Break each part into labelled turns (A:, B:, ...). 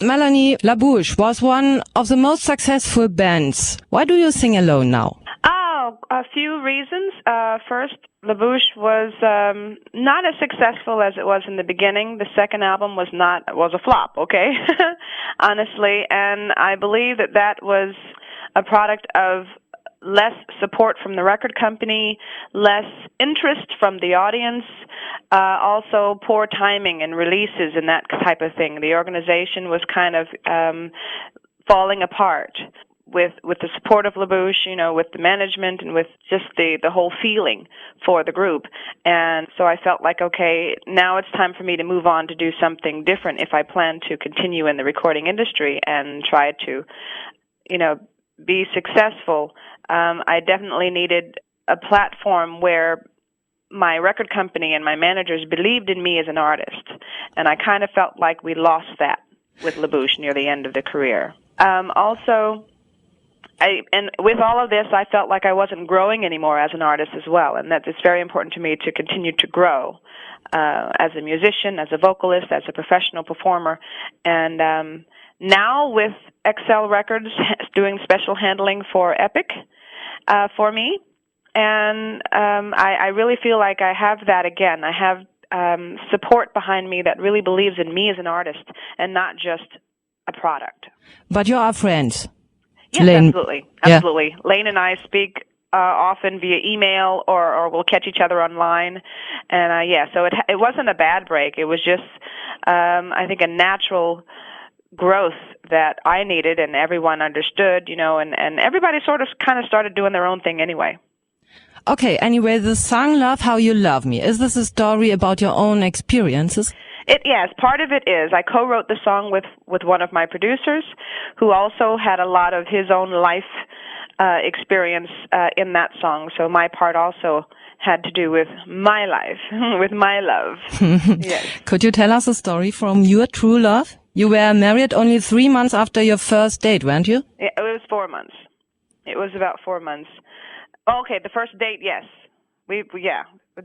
A: Melanie, La Bouche was one of the most successful bands. Why do you sing alone now?
B: Oh, a few reasons. First, La Bouche was not as successful as it was in the beginning. The second album was a flop, okay? Honestly, and I believe that was a product of less support from the record company, less interest from the audience, also poor timing and releases and that type of thing. The organization was kind of falling apart with the support of La Bouche, with the management and with just the whole feeling for the group. And so I felt like, okay, now it's time for me to move on to do something different if I plan to continue in the recording industry and try to, be successful. I definitely needed a platform where my record company and my managers believed in me as an artist. And I kind of felt like we lost that with La Bouche near the end of the career. Also, and with all of this, I felt like I wasn't growing anymore as an artist as well, and that it's very important to me to continue to grow as a musician, as a vocalist, as a professional performer. And now with FAKTuell Records doing special handling for Epic for me, and I really feel like I have that again. I have support behind me that really believes in me as an artist and not just a product.
A: But you are friends.
B: Yes,
A: Lane.
B: absolutely. Yeah. Lane and I speak often via email, or we'll catch each other online, and so it wasn't a bad break. It was just, I think, a natural growth that I needed, and everyone understood, and everybody kind of started doing their own thing anyway.
A: Okay. Anyway, the song "Love How You Love Me," is this a story about your own experiences?
B: Yes, part of it is. I co-wrote the song with one of my producers, who also had a lot of his own life experience in that song. So my part also had to do with my life, with my love. Yes.
A: Could you tell us a story from your true love? You were married only 3 months after your first date, weren't you?
B: Yeah, it was 4 months. It was about 4 months. Okay, the first date, yes. The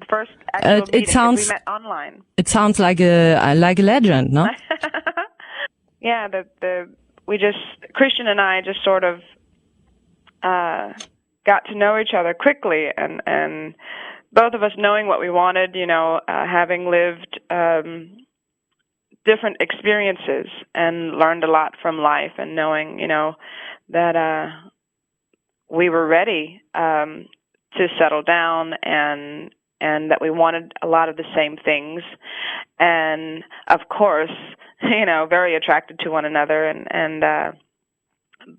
B: first actual meeting, we met online.
A: It sounds like a legend, no?
B: Yeah, Christian and I just sort of got to know each other quickly, and both of us knowing what we wanted, having lived different experiences and learned a lot from life, and knowing, that we were ready to settle down, and that we wanted a lot of the same things, and of course, very attracted to one another, and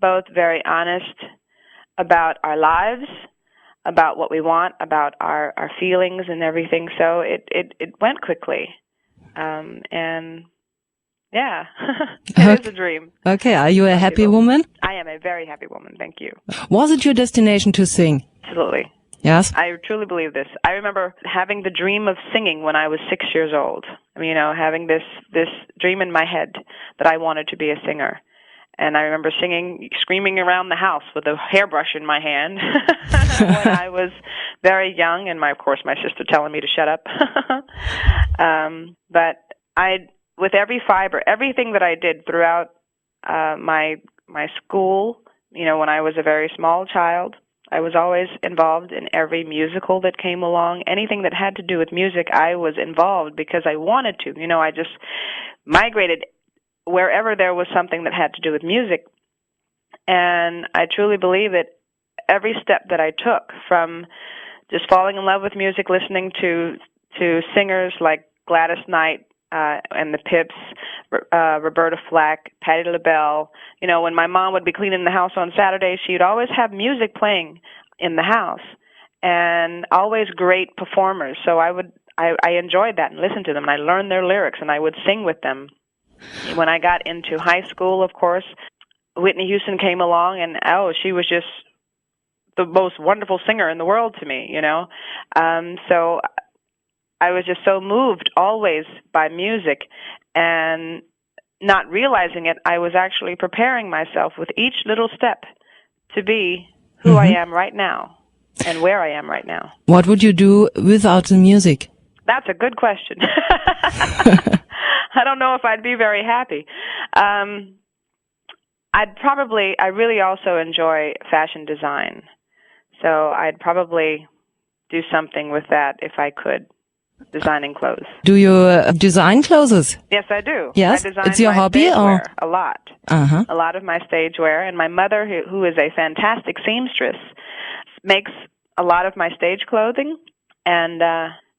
B: both very honest about our lives, about what we want, about our feelings and everything. So it went quickly, and yeah, it is a dream.
A: Okay, are you a happy woman?
B: I am a very happy woman, thank you.
A: Was it your destination to sing?
B: Absolutely.
A: Yes?
B: I truly believe this. I remember having the dream of singing when I was 6 years old. Having this dream in my head that I wanted to be a singer. And I remember screaming around the house with a hairbrush in my hand when I was very young, and of course my sister telling me to shut up. But with every fiber, everything that I did throughout my school, when I was a very small child, I was always involved in every musical that came along. Anything that had to do with music, I was involved because I wanted to. I just migrated wherever there was something that had to do with music. And I truly believe that every step that I took, from just falling in love with music, listening to singers like Gladys Knight, and the Pips, Roberta Flack, Patti LaBelle. When my mom would be cleaning the house on Saturday, she'd always have music playing in the house, and always great performers. So I enjoyed that and listened to them, and I learned their lyrics, and I would sing with them. When I got into high school, of course, Whitney Houston came along, and she was just the most wonderful singer in the world to me, So I was just so moved always by music, and not realizing it, I was actually preparing myself with each little step to be who I am right now and where I am right now.
A: What would you do without the music?
B: That's a good question. I don't know if I'd be very happy. I really also enjoy fashion design. So I'd probably do something with that if I could, designing clothes.
A: Do you design clothes?
B: Yes, I do.
A: Yes?
B: I design
A: It's your
B: my
A: hobby
B: stage
A: or?
B: wear a lot.
A: Uh-huh.
B: A lot of my stage wear. And my mother, who is a fantastic seamstress, makes a lot of my stage clothing. And,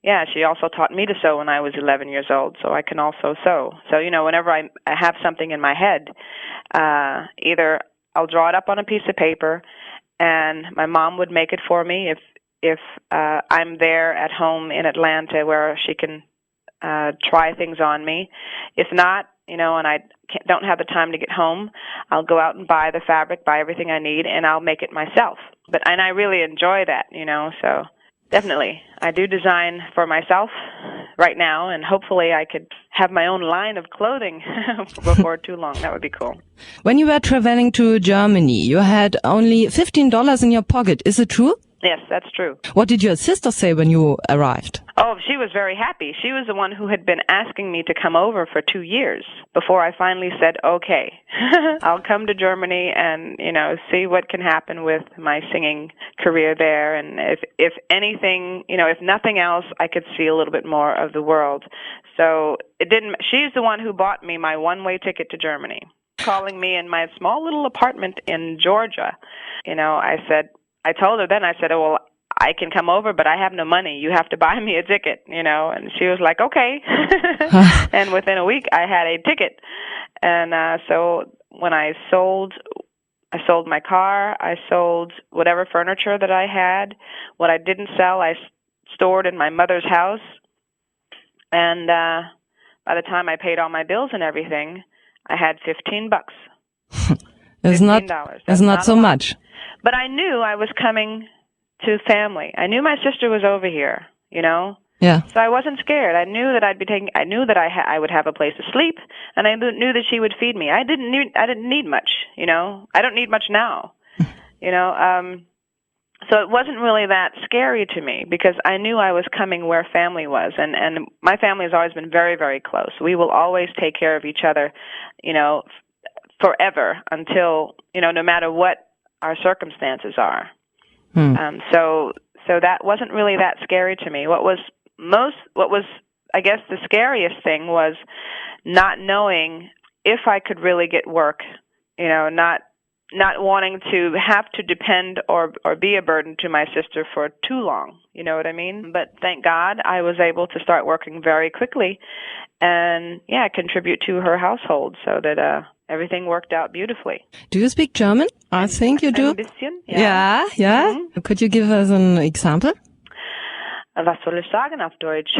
B: yeah, she also taught me to sew when I was 11 years old, so I can also sew. So, whenever I have something in my head, either I'll draw it up on a piece of paper, and my mom would make it for me if I'm there at home in Atlanta where she can try things on me. If not, and I don't have the time to get home, I'll go out and buy the fabric, buy everything I need, and I'll make it myself. And I really enjoy that, so definitely. I do design for myself right now, and hopefully I could have my own line of clothing before too long. That would be cool.
A: When you were traveling to Germany, you had only $15 in your pocket. Is it true?
B: Yes, that's true.
A: What did your sister say when you arrived?
B: Oh, she was very happy. She was the one who had been asking me to come over for 2 years before I finally said, okay, I'll come to Germany and, see what can happen with my singing career there. And if anything, if nothing else, I could see a little bit more of the world. So she's the one who bought me my one-way ticket to Germany, calling me in my small little apartment in Georgia. I told her then, I said, oh, well, I can come over, but I have no money. You have to buy me a ticket, and she was like, okay. And within a week, I had a ticket. And so when I sold my car, I sold whatever furniture that I had. What I didn't sell, I stored in my mother's house. And by the time I paid all my bills and everything, I had $15.
A: It's not so much.
B: But I knew I was coming to family. I knew my sister was over here,
A: Yeah.
B: So I wasn't scared. I knew that I knew that I would have a place to sleep, and I knew that she would feed me. I didn't need much, I don't need much now, So it wasn't really that scary to me because I knew I was coming where family was, and my family has always been very, very close. We will always take care of each other, forever until, no matter what our circumstances are. So that wasn't really that scary to me. What was I guess the scariest thing was not knowing if I could really get work, not wanting to have to depend or be a burden to my sister for too long. You know what I mean? But thank God I was able to start working very quickly and contribute to her household so that everything worked out beautifully.
A: Do you speak German? I think you do.
B: Ein bisschen, ja.
A: Yeah. Could you give us an example?
B: Was soll ich sagen auf Deutsch?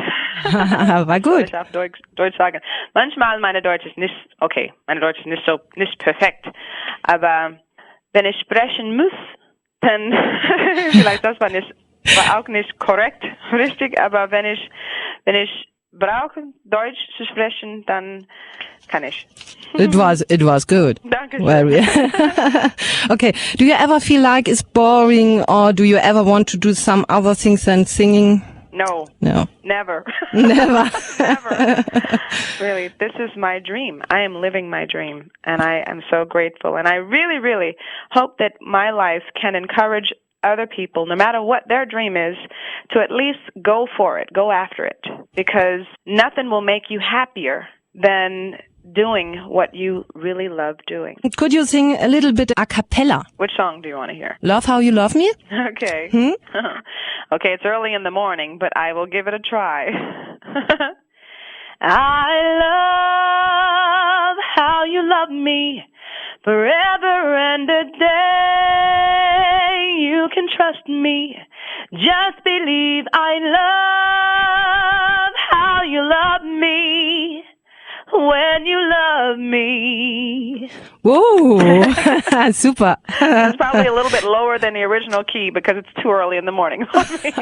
A: War gut.
B: Was soll ich auf Deutsch sagen? Manchmal meine Deutsch ist nicht nicht perfekt. Aber wenn ich sprechen muss, dann vielleicht das war auch nicht korrekt, richtig, aber wenn ich brauche, Deutsch zu sprechen, dann kann ich.
A: It was good.
B: Dankeschön.
A: Okay. Do you ever feel like it's boring, or do you ever want to do some other things than singing?
B: No. Never.
A: Never.
B: Never. Really, this is my dream. I am living my dream, and I am so grateful. And I really, really hope that my life can encourage other people, no matter what their dream is, to at least go for it, go after it. Because nothing will make you happier than doing what you really love doing.
A: Could you sing a little bit a cappella?
B: Which song do you want to hear?
A: Love How You Love Me?
B: Okay. Okay, it's early in the morning, but I will give it a try. I love how you love me forever and a day. You can trust me. Just believe I love how you love me when you love me.
A: Whoa, super.
B: It's probably a little bit lower than the original key because it's too early in the morning for me.